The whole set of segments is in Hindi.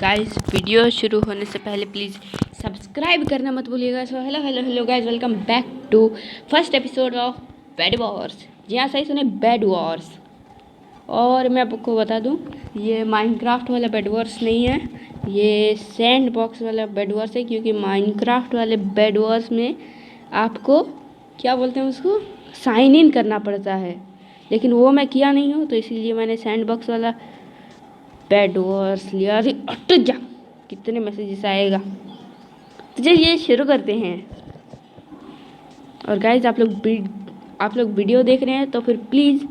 गाइस वीडियो शुरू होने से पहले प्लीज़ सब्सक्राइब करना मत भूलिएगा। So hello hello hello guys, welcome back to first episode of bed wars. जी हाँ, सही सुने, बेड वॉर्स। और मैं आपको बता दूं, ये माइनक्राफ्ट वाला बेड वॉर्स नहीं है, ये सैंड बॉक्स वाला बेड वॉर्स है। क्योंकि माइनक्राफ्ट वाले बेड वॉर्स में आपको क्या बोलते हैं, उसको साइन इन करना पड़ता है, लेकिन वो मैं किया नहीं हूँ, तो इसीलिए मैंने सैंड बॉक्स वाला बेड वॉर्स लिया। अरे अट जा, कितने मैसेजेस आएगा। तो चलिए शुरू करते हैं। और गाइज आप लोग वीडियो देख रहे हैं तो फिर प्लीज़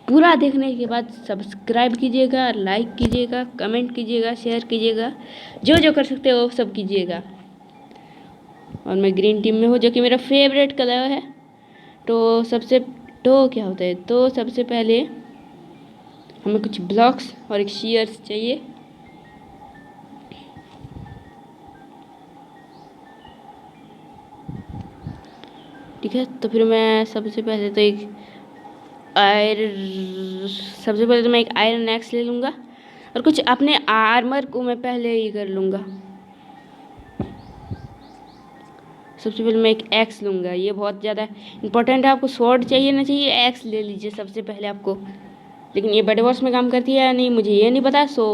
पूरा देखने के बाद सब्सक्राइब कीजिएगा, लाइक कीजिएगा, कमेंट कीजिएगा, शेयर कीजिएगा, जो जो कर सकते हो वो सब कीजिएगा। और मैं ग्रीन टीम में हूँ, जो कि मेरा फेवरेट कलर है। तो क्या होता है, तो सबसे पहले हमें कुछ ब्लॉक्स और एक शेयर्स चाहिए। ठीक है, तो फिर मैं सबसे पहले तो एक आयरन एक्स ले लूँगा, और कुछ अपने आर्मर को मैं पहले ही कर लूँगा। सबसे पहले मैं एक एक्स लूँगा, ये बहुत ज़्यादा इंपॉर्टेंट है। आपको स्वॉर्ड चाहिए ना चाहिए, एक्स ले लीजिए सबसे पहले आपको। लेकिन ये बेड वॉर्स में काम करती है या नहीं मुझे ये नहीं पता। सो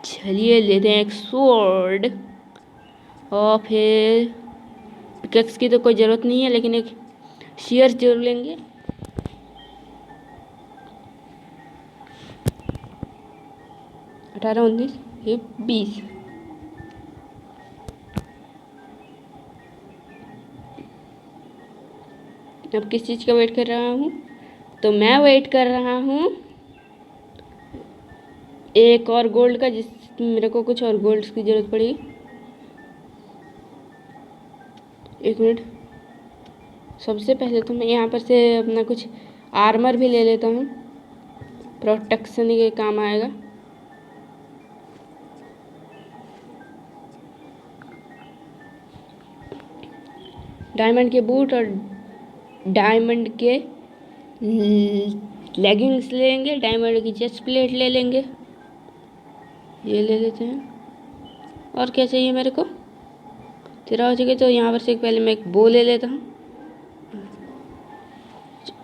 चलिए लेते हैं एक स्वॉर्ड, और फिर पिकेक्स की तो कोई ज़रूरत नहीं है, लेकिन एक शेयर जरूर लेंगे। अठारह, 19, ये 20। अब किस चीज़ का वेट कर रहा हूँ, तो मैं वेट कर रहा हूँ एक और गोल्ड का, जिस मेरे को कुछ और गोल्ड्स की ज़रूरत पड़ेगी। एक मिनट, सबसे पहले तो मैं यहाँ पर से अपना कुछ आर्मर भी ले लेता हूँ, प्रोटेक्शन के काम आएगा। डायमंड के बूट और डायमंड के लेगिंग्स ले लेंगे, डायमंड की चेस्ट प्लेट ले लेंगे, ये ले लेते हैं। और क्या चाहिए मेरे को, 13 हो चुके। तो यहाँ पर से पहले मैं एक बो ले लेता हूँ,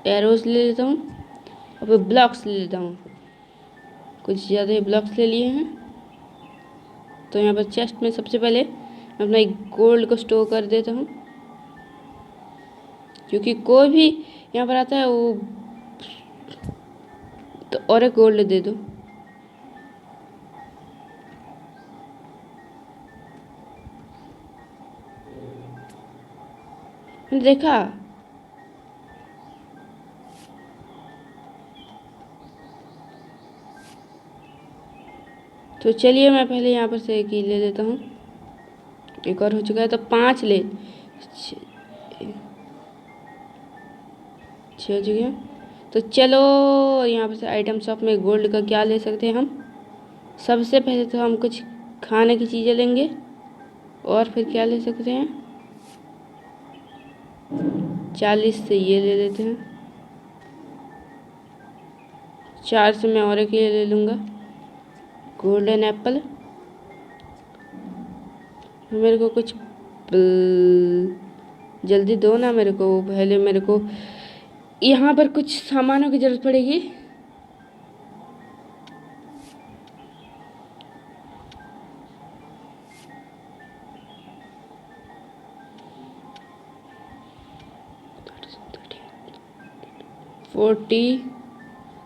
एरोज ले लेता हूँ, और फिर ब्लॉक्स ले लेता हूँ। कुछ ज़्यादा ही ब्लॉक्स ले लिए हैं। तो यहाँ पर चेस्ट में सबसे पहले मैं अपना एक गोल्ड को स्टोर कर देता हूँ, क्योंकि कोई भी यहाँ पर आता है वो तो। और एक गोल्ड दे दो। देखा, तो चलिए मैं पहले यहाँ पर से एक ही ले लेता हूँ। एक और हो चुका है, तो 5 ले 6 हो चुके हैं। तो चलो यहाँ पर से आइटम शॉप में गोल्ड का क्या ले सकते हैं हम। सबसे पहले तो हम कुछ खाने की चीज़ें लेंगे, और फिर क्या ले सकते हैं, 40 से ये ले लेते हैं, 4 से मैं और एक ये ले लूँगा, गोल्डन एप्पल। मेरे को कुछ जल्दी दो ना मेरे को, पहले मेरे को यहाँ पर कुछ सामानों की ज़रूरत पड़ेगी।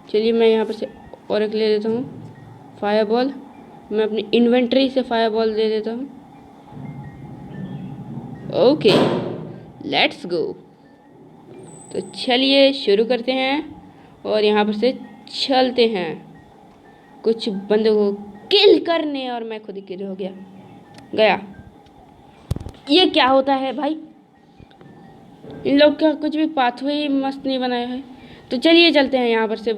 चलिए मैं यहाँ पर से और एक ले लेता हूँ, फायरबॉल। मैं अपनी इन्वेंट्री से फायरबॉल दे देता हूँ। Okay, let's go. तो चलिए शुरू करते हैं, और यहाँ पर से चलते हैं कुछ बंदों को किल करने। और मैं खुद ही किल हो गया। ये क्या होता है भाई, इन लोग का कुछ भी पाथवे ही मस्त नहीं बनाया है। तो चलिए चलते हैं यहाँ पर से।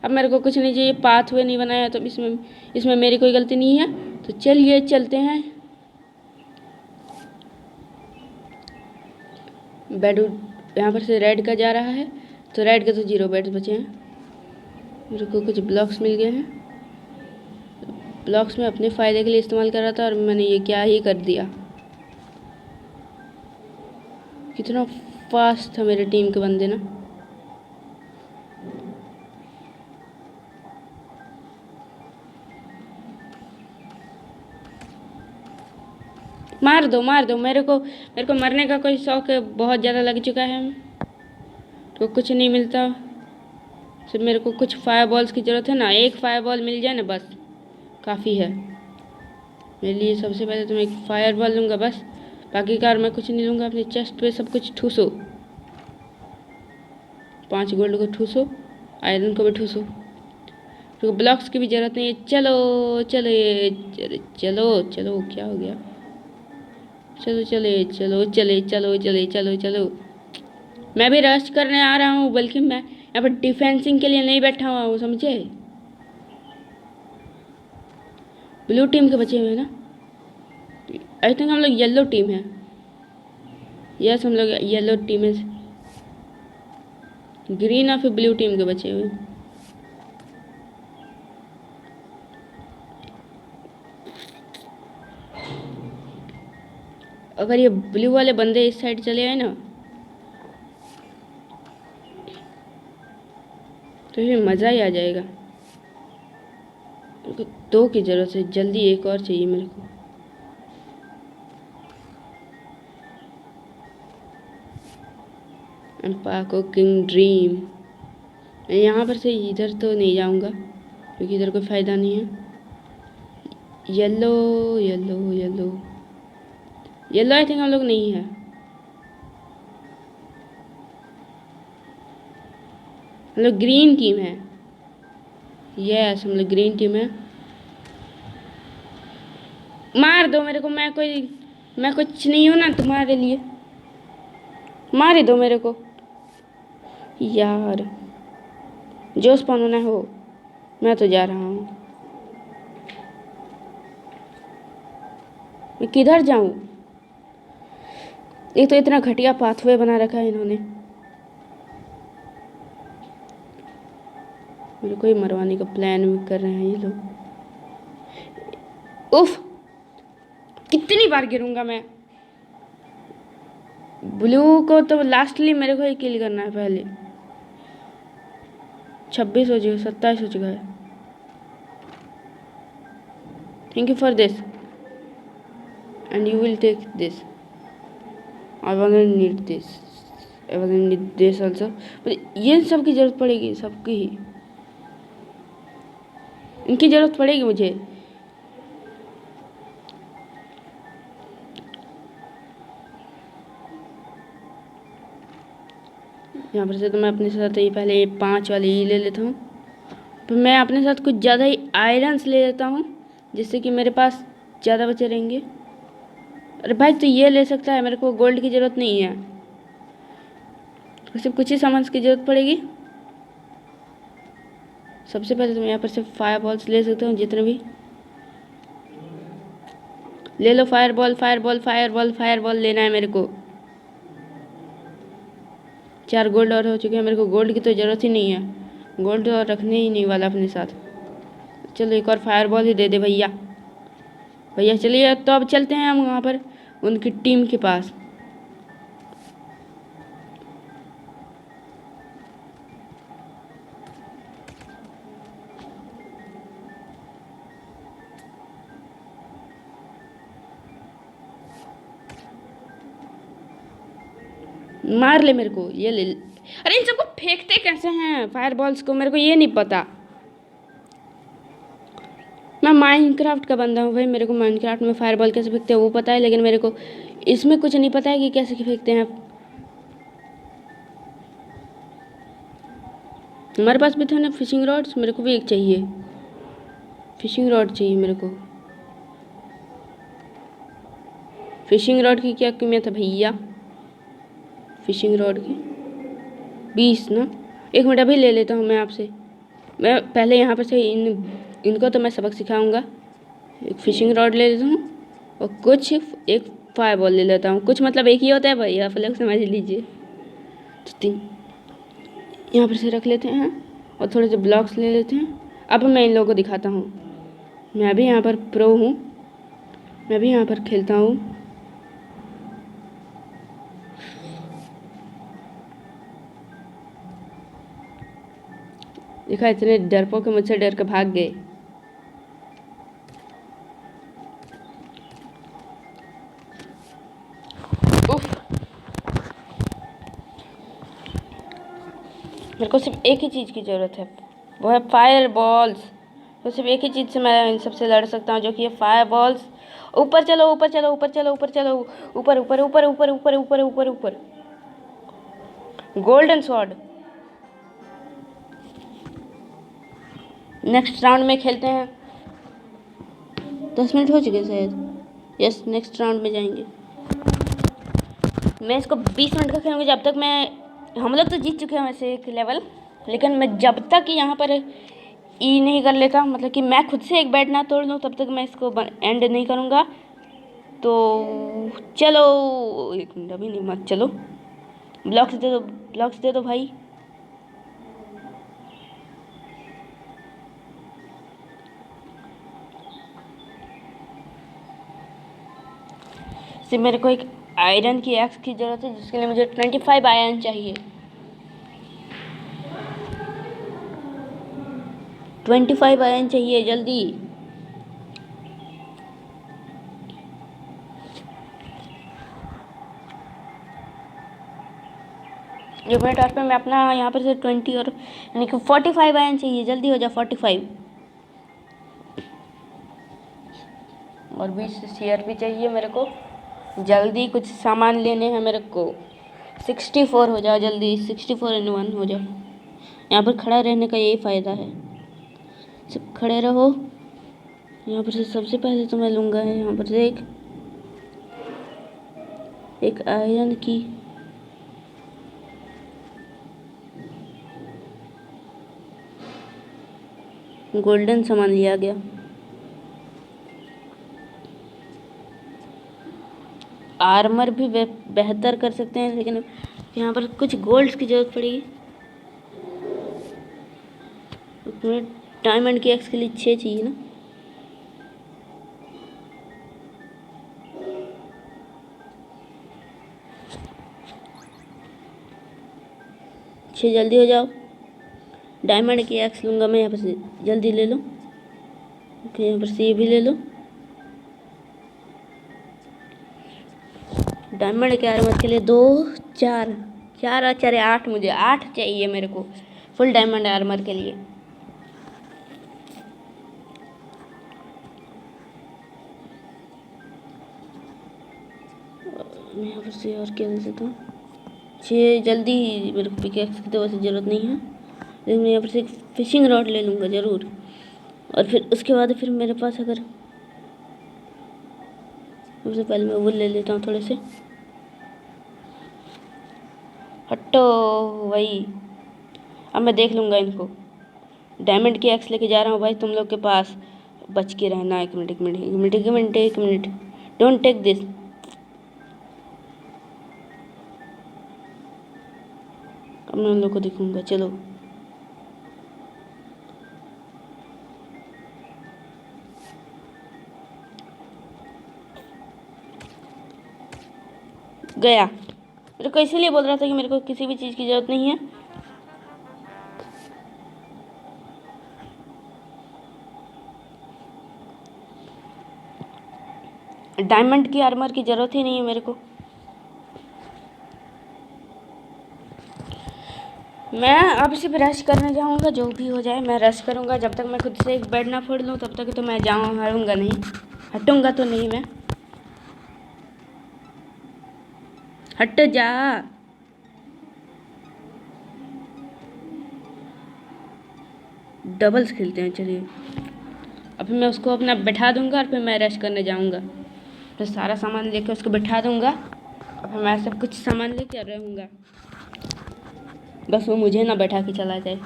अब मेरे को कुछ नहीं चाहिए, पाथवे नहीं बनाया, तो इसमें मेरी कोई गलती नहीं है। तो चलिए चलते हैं। बेड यहाँ पर से रेड का जा रहा है, तो रेड के तो 0 बेड्स बचे हैं। मेरे को कुछ ब्लॉक्स मिल गए हैं। ब्लॉक्स में अपने फ़ायदे के लिए इस्तेमाल कर रहा था और मैंने ये क्या ही कर दिया। कितना फास्ट था मेरे टीम के बंदे ना। मार दो मेरे को मरने का कोई शौक बहुत ज़्यादा लग चुका है। तो कुछ नहीं मिलता, सिर्फ मेरे को कुछ फायर बॉल्स की ज़रूरत है ना। एक फायर बॉल मिल जाए ना बस काफ़ी है मेरे लिए। सबसे पहले तो मैं एक फायर बॉल लूँगा बस, बाकी कार मैं कुछ नहीं लूँगा। अपने चेस्ट पे सब कुछ ठूसो, 5 गोल्ड को ठूसो, आयरन को भी ठूसो। तो ब्लॉक्स की भी ज़रूरत नहीं है। चलो चलो चलो चलो, क्या हो गया? चलो चलो। मैं भी रश करने आ रहा हूँ, बल्कि मैं यहाँ पर डिफेंसिंग के लिए नहीं बैठा हुआ हूँ, समझे? ब्लू टीम के बचे हुए हैं ना। आई थिंक हम लोग येलो टीम है। यस, हम लोग येलो टीम है। ग्रीन और फिर ब्लू टीम के बचे हुए। अगर ये ब्लू वाले बंदे इस साइड चले आए ना तो फिर मज़ा ही आ जाएगा। मेरे को 2 की ज़रूरत है, जल्दी एक और चाहिए मेरे को। एम्पाको किंग ड्रीम। मैं यहाँ पर से इधर तो नहीं जाऊँगा क्योंकि इधर कोई फ़ायदा नहीं है। Yellow yellow yellow yellow, I think हम लोग नहीं है। हम लोग ग्रीन टीम है। यस, हम लोग ग्रीन टीम है। मार दो मेरे को, मैं कुछ नहीं हूँ ना तुम्हारे लिए। मार ही दो मेरे को यार। जो स्पॉन होना हो, मैं तो जा रहा हूँ। मैं किधर जाऊँ? एक तो इतना घटिया पाथवे बना रखा है इन्होंने। मेरे को ही मरवाने का प्लान भी कर रहे हैं ये लोग। उफ, कितनी बार गिरूंगा मैं। ब्लू को तो लास्टली मेरे को ही किल करना है पहले। 26 हो चुका, 27 हो चुका है। Thank you for this and you will take this. I want need this, I want need this also. ये सब की जरूरत पड़ेगी, सबकी ही इनकी जरूरत पड़ेगी मुझे। यहाँ पर से तो मैं अपने साथ ही पहले 5 वाली ही ले लेता हूँ। फिर मैं अपने साथ कुछ ज़्यादा ही आयरन्स ले लेता हूँ जिससे कि मेरे पास ज़्यादा बचे रहेंगे। अरे भाई, तो ये ले सकता है, मेरे को गोल्ड की ज़रूरत नहीं है। सिर्फ कुछ ही सामान की ज़रूरत पड़ेगी। सबसे पहले तो मैं यहाँ पर से फायर बॉल्स ले सकता हूँ, जितने भी ले लो। फायर बॉल लेना है मेरे को। 4 गोल्ड और हो चुके हैं। मेरे को गोल्ड की तो ज़रूरत ही नहीं है, गोल्ड तो रखने ही नहीं वाला अपने साथ। चलो एक और फायर बॉल ही दे दे भैया। चलिए, तो अब चलते हैं हम वहाँ पर उनकी टीम के पास। मार ले मेरे को, ये ले। अरे इन सबको फेंकते कैसे हैं फायर बॉल्स को, मेरे को ये नहीं पता। मैं माइनक्राफ्ट का बंदा हूँ भाई, मेरे को माइनक्राफ्ट में फायर बॉल कैसे फेंकते हैं वो पता है, लेकिन मेरे को इसमें कुछ नहीं पता है कि कैसे फेंकते हैं। हमारे पास भी थे ना फिशिंग रॉड्स, मेरे को भी एक चाहिए। फिशिंग रॉड चाहिए मेरे को। फिशिंग रॉड की क्या कीमत है भैया? फिशिंग रॉड की 20 ना। 1 मिनट, अभी ले लेता हूँ मैं आपसे। मैं पहले यहाँ पर से इनको तो मैं सबक सिखाऊंगा। एक फिशिंग रॉड ले लेता हूँ और कुछ एक फायर बॉल ले लेता हूँ। कुछ मतलब एक ही होता है भाई, आप लोग समझ लीजिए। तो 3 यहाँ पर से रख लेते हैं और थोड़े से ब्लॉक्स ले लेते हैं। अब मैं इन लोगों को दिखाता हूँ मैं भी यहाँ पर प्रो हूँ, मैं भी यहाँ पर खेलता हूँ। देखा, इतने डरपोक के मुझसे डर के भाग गए। उफ, मेरे को सिर्फ एक ही चीज़ की ज़रूरत है, वो है फायर बॉल्स। तो सिर्फ एक ही चीज़ से मैं इन सबसे लड़ सकता हूँ, जो कि है फायर बॉल्स। ऊपर चलो, ऊपर चलो, ऊपर चलो, ऊपर चलो, ऊपर ऊपर ऊपर ऊपर ऊपर ऊपर ऊपर ऊपर। Golden sword. नेक्स्ट राउंड में खेलते हैं। 10 मिनट हो चुके शायद। यस, नेक्स्ट राउंड में जाएंगे। मैं इसको 20 मिनट का खेलूँगी, जब तक हम लोग तो जीत चुके हैं वैसे एक लेवल, लेकिन मैं जब तक यहाँ पर ई नहीं कर लेता, मतलब कि मैं खुद से एक बेड ना तोड़ लूँ, तब तक मैं इसको एंड नहीं करूँगा। तो चलो, एक मिनट, अभी नहीं, मत चलो। ब्लॉक्स दे दो, ब्लॉक्स दे दो भाई। सिर्फ मेरे को एक आयरन की एक्स की ज़रूरत है, जिसके लिए मुझे 25 आयरन चाहिए। 25 आयरन चाहिए जल्दी। एक मिनट और पे मैं अपना यहाँ पर से 20 और यानी कि 45 आयरन चाहिए, जल्दी हो जाए 45। और 20 शेयर भी चाहिए मेरे को, जल्दी कुछ सामान लेने हैं मेरे को। 64 हो जाओ जल्दी, 64 × 1 हो जाओ। यहाँ पर खड़ा रहने का यही फ़ायदा है, सब खड़े रहो। यहाँ पर से सबसे पहले तो मैं लूँगा है यहाँ पर से एक आयरन की। गोल्डन सामान लिया गया। आर्मर भी बेहतर कर सकते हैं, लेकिन यहाँ पर कुछ गोल्ड्स की ज़रूरत पड़ेगी। डायमंड की एक्स के लिए 6 चाहिए ना। छः, जल्दी हो जाओ। डायमंड की एक्स लूँगा मैं यहाँ पर से, जल्दी ले लो। ओके, यहाँ पर से ये भी ले लो। डायमंड के आर्मर के लिए 2, 4, 4 और 4 8, मुझे 8 चाहिए मेरे को फुल डायमंड आर्मर के लिए। मैं यहाँ पर से और क्या ले सकता हूँ? 6, जल्दी। मेरे को पिकेक्स की तो वैसे ज़रूरत नहीं है, लेकिन मैं यहाँ पर से एक फिशिंग रॉड ले लूँगा ज़रूर। और फिर उसके बाद फिर मेरे पास अगर सबसे पहले मैं वो ले लेता हूँ थोड़े से। हटो भाई, अब मैं देख लूँगा इनको। डायमंड की एक्स लेके जा रहा हूँ भाई, तुम लोग के पास बच के रहना। एक मिनट, एक मिनट, एक मिनट, एक मिनट, एक मिनट, डोंट टेक दिस। अब मैं उन लोग को दिखूँगा, चलो। गया। मेरे को इसीलिए बोल रहा था कि मेरे को किसी भी चीज़ की ज़रूरत नहीं है। डायमंड की आर्मर की ज़रूरत ही नहीं है मेरे को। मैं अब सिर्फ रश करने जाऊंगा, जो भी हो जाए मैं रश करूंगा। जब तक मैं खुद से एक बेड ना फोड़ लूँ, तब तक तो मैं हारूंगा नहीं, हटूंगा तो नहीं मैं। हट जा। डबल्स खेलते हैं, चलिए। अब मैं उसको अपना बैठा दूंगा और फिर मैं रश करने जाऊंगा। फिर सारा सामान लेकर उसको बैठा दूंगा और फिर मैं सब कुछ सामान लेकर रहूँगा। बस वो मुझे ना बैठा के चला जाए।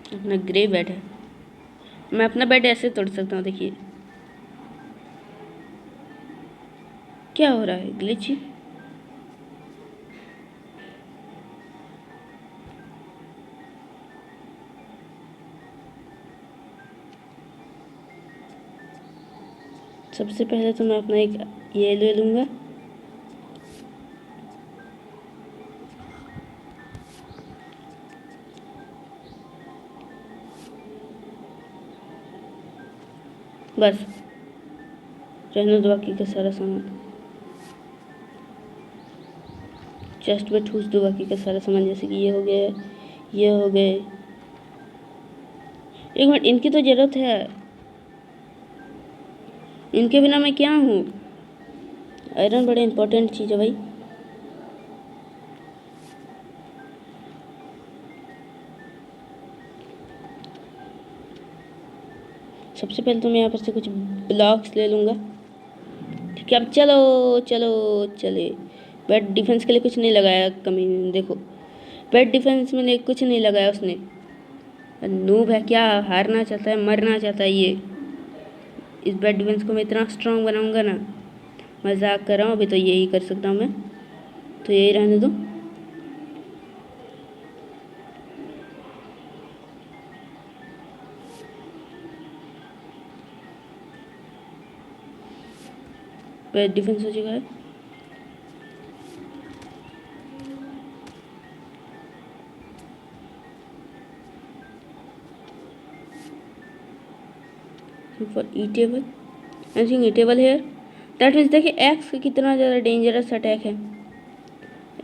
अपना ग्रे बेड है, मैं अपना बेड ऐसे तोड़ सकता हूँ, देखिए। क्या हो रहा है? ग्लिच? सबसे पहले तो मैं अपना एक ये ले लूँगा। बस रहने दो बाकी का सारा सामान। चेस्ट में ठूस दो बाकी का सारा सामान, जैसे कि ये हो गया, ये हो गए। एक मिनट, इनकी तो ज़रूरत है, इनके बिना मैं क्या हूँ? आयरन बड़े इंपॉर्टेंट चीज़ है भाई। सबसे पहले तो मैं यहाँ पर से कुछ ब्लॉक्स ले लूँगा। ठीक है, अब चलो चलो चले। बेड डिफेंस के लिए कुछ नहीं लगाया कमी, देखो बेड डिफेंस में नहीं, कुछ नहीं लगाया उसने। नूब है क्या, हारना चाहता है, मरना चाहता है ये। इस बेड डिफेंस को मैं इतना स्ट्रांग बनाऊंगा ना, मजाक कर रहा हूँ, अभी तो यही कर सकता हूँ मैं, तो यही रहने दो। बेड डिफेंस हो चुका है। For eatable, anything eatable here, that means देखिए एक्स का कितना ज़्यादा डेंजरस अटैक है।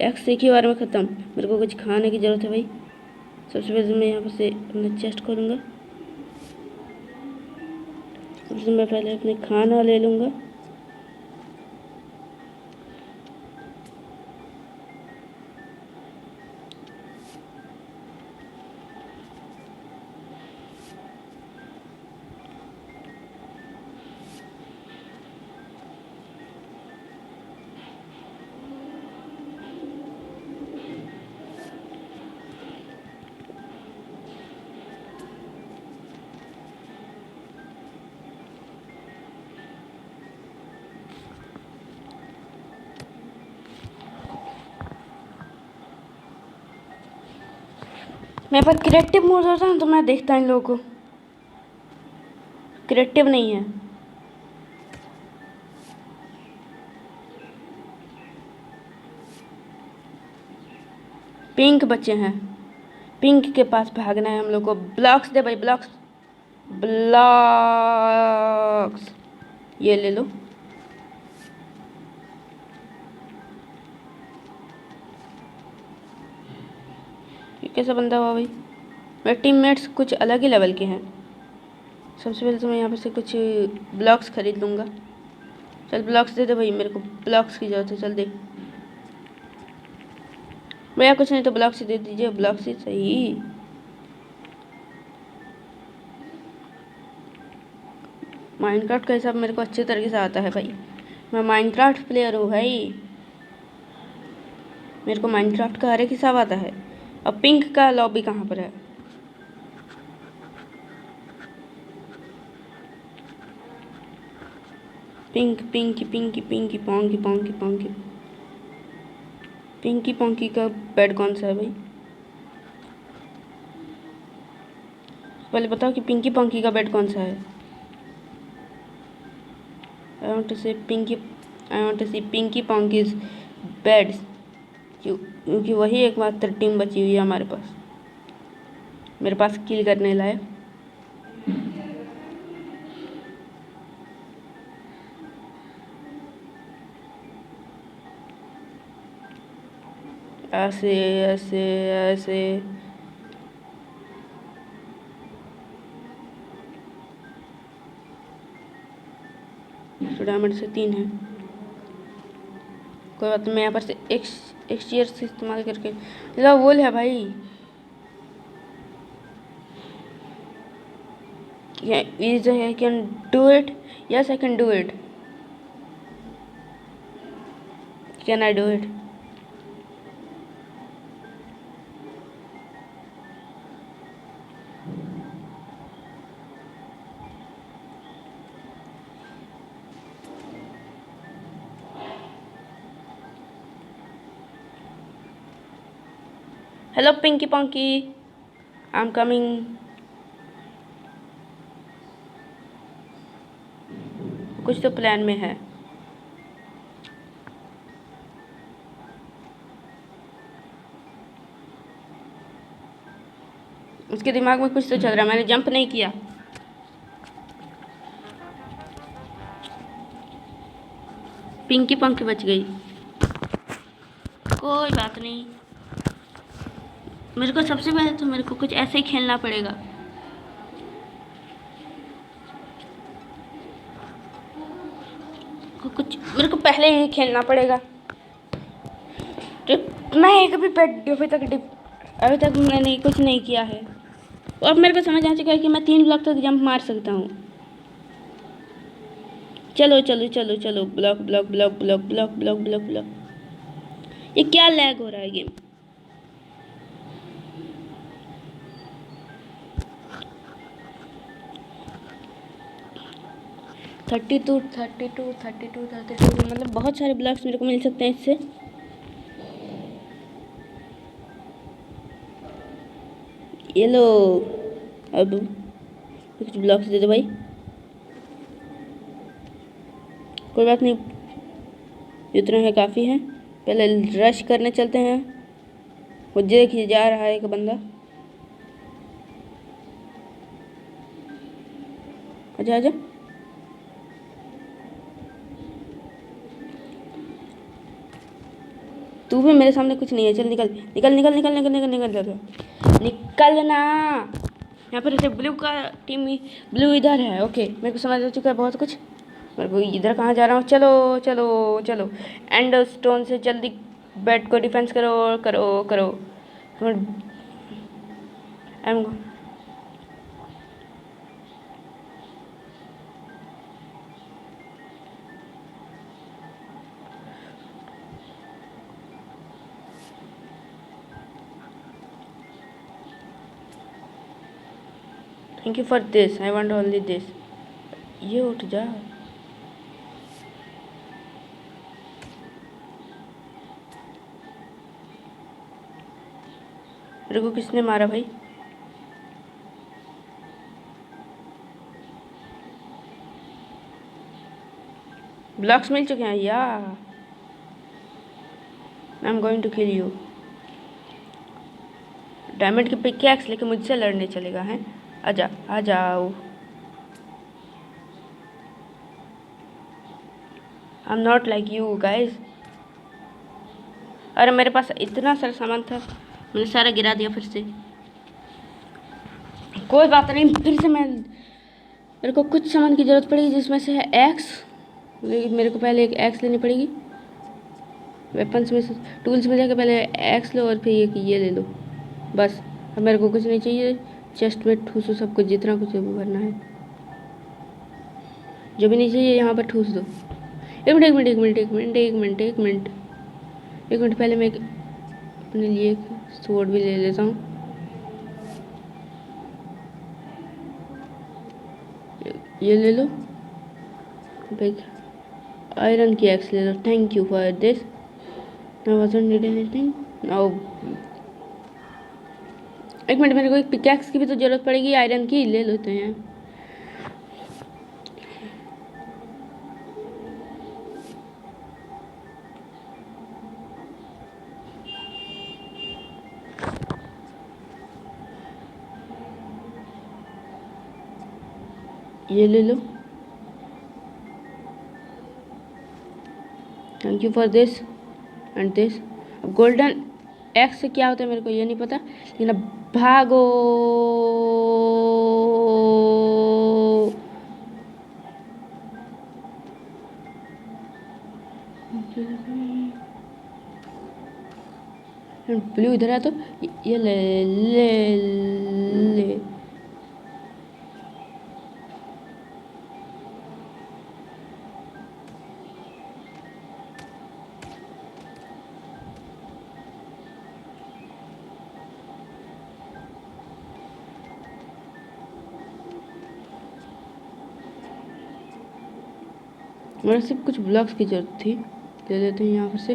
एक्स एक ही बार में ख़त्म। मेरे को कुछ खाने की ज़रूरत है भाई। सबसे पहले मैं यहाँ पर से अपना चेस्ट खोलूँगा। सबसे मैं पहले अपने खाना ले लूँगा। मेरे पास क्रिएटिव मोड होता है तो मैं देखता इन लोगों को। क्रिएटिव नहीं है। पिंक बच्चे हैं, पिंक के पास भागना है हम लोग को। ब्लॉक्स दे भाई, ब्लॉक्स ब्लॉक्स, ये ले लो। ये कैसा बंदा हुआ भाई? मेरे टीममेट्स कुछ अलग ही लेवल के हैं। सबसे पहले तो मैं यहाँ पर से कुछ ब्लॉक्स खरीद लूँगा। चल ब्लॉक्स दे दे भाई, मेरे को ब्लॉक्स की ज़रूरत है, चल दे भैया। कुछ नहीं तो ब्लॉक्स ही दे दीजिए, ब्लॉक्स ही सही। माइनक्राफ्ट का हिसाब मेरे को अच्छे तरीके से आता है भाई, मैं माइनक्राफ्ट प्लेयर हूँ भाई, मेरे को माइनक्राफ्ट का हर एक हिसाब आता है। अब पिंक का लॉबी कहाँ पर है? Pink pinky pinky pinky ponky ponky ponky, pinky ponky का बेड कौन सा है भाई? पहले बताओ कि पिंकी पोंकी का बेड कौन सा है। आई want to say Pinky, I want to see Pinky Ponky's beds, क्योंकि वही एकमात्र टीम बची हुई है हमारे पास, मेरे पास किल करने लायक। ऐसे ऐसे ऐसे तो डायमंड से 3 है, कोई बात नहीं। मैं यहाँ पर से एक चेयर से इस्तेमाल करके ला वोल है भाई। Is I can do it, yes I can do it, can I do it? Hello Pinky Ponky, I am coming. कुछ तो प्लान में है। उसके दिमाग में कुछ तो चल रहा है। मैंने जंप नहीं किया। पिंकी पंकी बच गई। कोई बात नहीं। मेरे को सबसे पहले तो मेरे को कुछ ऐसे ही खेलना पड़ेगा। कुछ मेरे को पहले ही खेलना पड़ेगा। मैं कभी अभी तक मैंने कुछ नहीं किया है। और मेरे को समझ आ चुका है कि मैं 3 ब्लॉक तक जंप मार सकता हूँ। चलो चलो चलो चलो, block block block block block block block block. ये क्या लैग हो रहा है गेम? थर्टी टू मतलब बहुत सारे ब्लॉक्स मेरे को मिल सकते हैं इससे। ये लो, अब कुछ ब्लॉक्स दे दो भाई। कोई बात नहीं, इतना है काफ़ी है। पहले रश करने चलते हैं। वो देखिए जा रहा है एक बंदा। आजा आजा। तू भी मेरे सामने कुछ नहीं है। चल निकल निकल निकल निकल निकल निकल निकल निकल निकलना। यहाँ पर ऐसे ब्लू का टीम, ब्लू इधर है। ओके, मेरे को समझ आ चुका है बहुत कुछ। मेरे को इधर कहाँ जा रहा हूँ? चलो चलो चलो। एंड स्टोन से जल्दी बेड को डिफेंस करो करो करो। Um thank you for this, I want only this. ये उठ जा। मेरे को किसने मारा भाई? ब्लॉक्स मिल चुके हैं या I am going to kill you. Diamond की पिकैक्स लेके मुझसे लड़ने चलेगा है? आजा आ जाओ। I am not like you guys. अरे मेरे पास इतना सारा सामान था, मैंने सारा गिरा दिया फिर से। कोई बात नहीं, फिर से मेरे को कुछ सामान की ज़रूरत पड़ेगी, जिसमें से है एक्स। लेकिन मेरे को पहले एक एक्स लेनी पड़ेगी। वेपन्स में से टूल्स में जाकर पहले एक्स लो और फिर ये ले लो। बस अब मेरे को कुछ नहीं चाहिए। चेस्ट में ठूसो सब कुछ, जितना कुछ भरना है। जो भी नहीं चाहिए यहाँ पर ठूस दो। एक मिनट एक मिनट एक मिनट एक मिनट एक मिनट एक मिनट एक मिनट। पहले मैं अपने लिए एक स्वॉर्ड भी ले लेता हूँ। ये ले लो। आयरन की एक्स ले लो। Thank you for this. I wasn't need anything. Now एक मिनट, मेरे को एक पिकैक्स की भी तो जरूरत पड़ेगी। आयरन की ले लेते हैं। ये ले लो। Thank you for this and this. अब गोल्डन एक्स से क्या होता है मेरे को ये नहीं पता, लेकिन अब भागो। ब्लू इधर है तो ये ले ले ले। मेरे सिर्फ कुछ ब्लॉक्स की जरूरत थी, ले लेते हैं यहाँ पर से।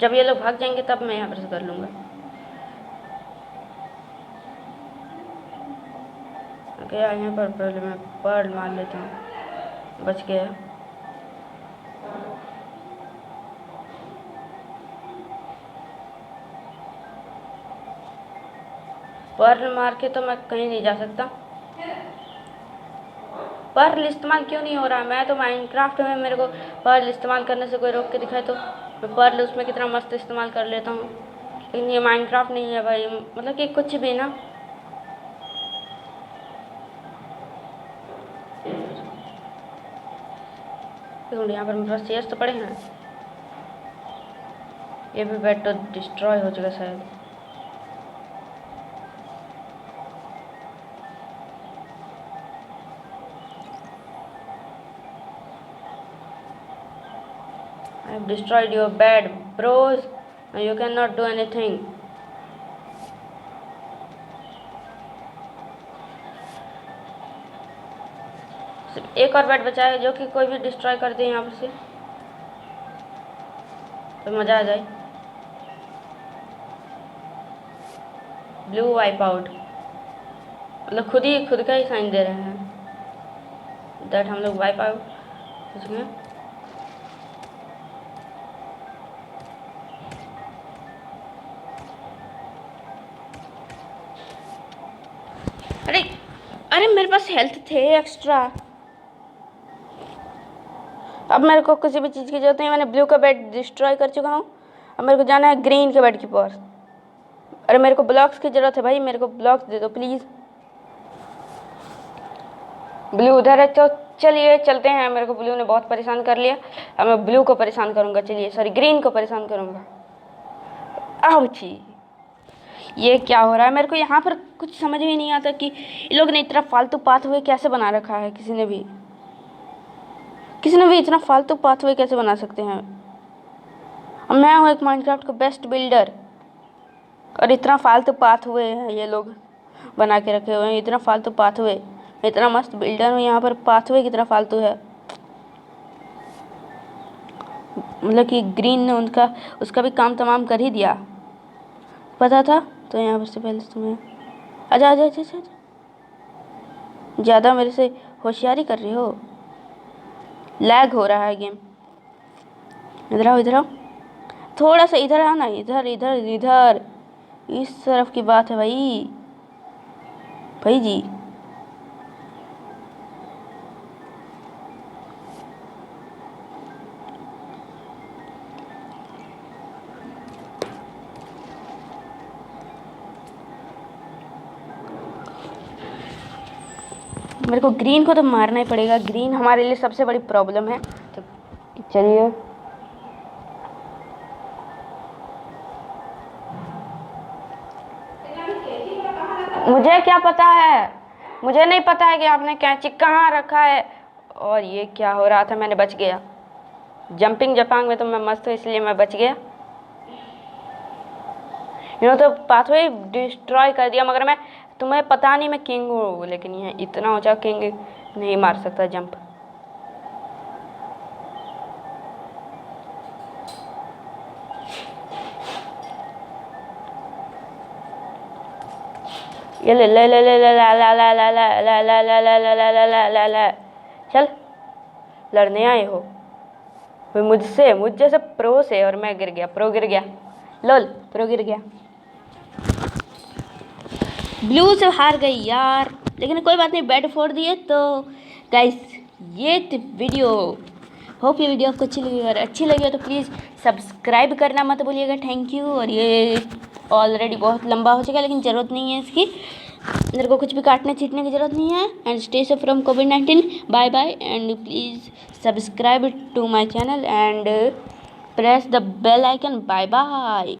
जब ये लोग भाग जाएंगे तब मैं यहाँ पर से कर लूँगा। ओके यहाँ पर पहले मैं पर्ल मार लेता हूँ, बच गया। पर्ल मार के तो मैं कहीं नहीं जा सकता। पर्ल इस्तेमाल क्यों नहीं हो रहा? मैं तो माइनक्राफ्ट में मेरे को पर्ल इस्तेमाल करने से कोई रोक के दिखाए तो मैं पर्ल उसमें कितना मस्त इस्तेमाल कर लेता हूँ, लेकिन ये माइनक्राफ्ट नहीं है भाई, मतलब कि कुछ भी ना। यहाँ पर मेरे पास चेयर्स तो पड़े हैं। ये भी बेड तो डिस्ट्रॉय हो चुका शायद। I have destroyed your bed, bros. Now you cannot do anything. सिर्फ एक और बेड बचा है जो कि कोई भी डिस्ट्रॉय कर दे यहाँ पर से तो मज़ा आ जाए। ब्लू वाइप आउट, मतलब खुद का ही साइन दे रहे हैं दैट हम लोग वाइप आउट हो चुके हैं। अरे अरे मेरे पास हेल्थ थे एक्स्ट्रा। अब मेरे को किसी भी चीज़ की जरूरत नहीं, मैंने ब्लू का बेड डिस्ट्रॉय कर चुका हूँ। अब मेरे को जाना है ग्रीन के बेड के पास। अरे मेरे को ब्लॉक्स की ज़रूरत है भाई, मेरे को ब्लॉक्स दे दो प्लीज़। ब्लू उधर है तो चलिए चलते हैं। मेरे को ब्लू ने बहुत परेशान कर लिया, अब मैं ब्लू को परेशान करूँगा। चलिए सॉरी ग्रीन को परेशान करूँगा। आउची, ये क्या हो रहा है? मेरे को यहाँ पर कुछ समझ में नहीं आता कि ये लोग ने इतना फालतू पाथवे कैसे बना रखा है। किसी ने भी इतना फालतू पाथवे कैसे बना सकते हैं? अब मैं हूँ एक माइनक्राफ्ट का बेस्ट बिल्डर और इतना फालतू पाथवे हैं ये लोग बना के रखे हुए हैं। इतना फालतू पाथवे, मैं इतना मस्त बिल्डर हूँ, यहाँ पर पाथवे कितना फालतू है। मतलब कि ग्रीन ने उसका भी काम तमाम कर ही दिया, पता था। तो यहाँ पर से पहले तुम्हें आजा आजा आजा आजा, ज़्यादा मेरे से होशियारी कर रही हो। लैग हो रहा है गेम। इधर आओ, थोड़ा सा इधर आओ ना। इधर इस तरफ की बात है भाई जी। मेरे को ग्रीन को तो मारना ही पड़ेगा, ग्रीन हमारे लिए सबसे बड़ी प्रॉब्लम है। तो चलिए मुझे क्या पता है, मुझे नहीं पता है कि आपने कैंची कहाँ रखा है। और ये क्या हो रहा था? मैंने बच गया। जंपिंग जपांग में तो मैं मस्त हूँ, इसलिए मैं बच गया। तो पाथवे डिस्ट्रॉय कर दिया, मगर मैं तुम्हें पता नहीं मैं किंग हूँ, लेकिन यह इतना ऊंचा किंग नहीं मार सकता जंप। ये ले ले ले ले ले ला ला ला ला ला ला ला ला ला ला ला ला ला ला। चल, लड़ने आए हो मुझसे प्रो से, और मैं गिर गया। प्रो गिर गया, लोल प्रो गिर गया। ब्लू से हार गई यार, लेकिन कोई बात नहीं, बैट फोड़ दिए। तो गाइस ये वीडियो, होप ये वीडियो आपको अच्छी लगी। अगर अच्छी लगी हो तो प्लीज़ सब्सक्राइब करना मत भूलिएगा। Thank you. और ये ऑलरेडी बहुत लंबा हो चुका है, लेकिन ज़रूरत नहीं है इसकी। मेरे को कुछ भी काटने छीटने की ज़रूरत नहीं है। एंड स्टे सेफ फ्रॉम कोविड-19। Bye bye and please subscribe to my channel and press the bell icon. Bye bye.